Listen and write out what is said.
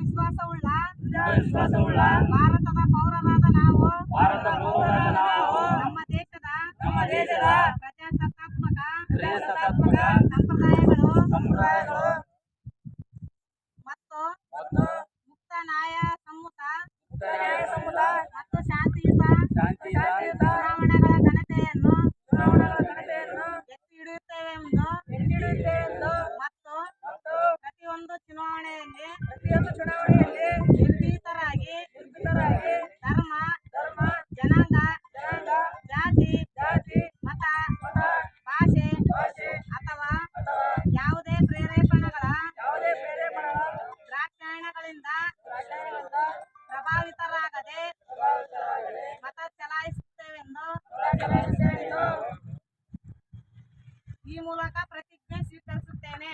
ವಿಶ್ವಾಸವುಳ್ಳ ಭಾರತದ ಪೌರರಾದ ನಾವು ನಮ್ಮ ದೇಶದ ಪ್ರಜಾಸತ್ತಾತ್ಮಕ ಸಂಪ್ರದಾಯಗಳು ಮತ್ತು ಮುಕ್ತ ನ್ಯಾಯಸಮ್ಮತ ಮತ್ತು ಶಾಂತಿಯುತ ಚುನಾವಣೆಗಳ ಘನತೆಯನ್ನು ಎತ್ತಿ ಹಿಡಿಯುತ್ತೇವೆಂದು ಮತ್ತು ಪ್ರತಿಯೊಂದು ಚುನಾವಣೆಯಲ್ಲಿ ನಿರ್ಭೀತರಾಗಿ ಧರ್ಮ, ಜನಾಂಗ, ಜಾತಿ, ಮತ, ಭಾಷೆ ಅಥವಾ ಯಾವುದೇ ಪ್ರೇರೇಪಣೆಗಳ ರಾಜಕಾರಣಗಳಿಂದ ಪ್ರಭಾವಿತರಾಗದೆ ಮತ ಚಲಾಯಿಸುತ್ತೇವೆಂದು ಈ ಮೂಲಕ ಪ್ರತಿಜ್ಞೆ ಸ್ವೀಕರಿಸುತ್ತೇನೆ.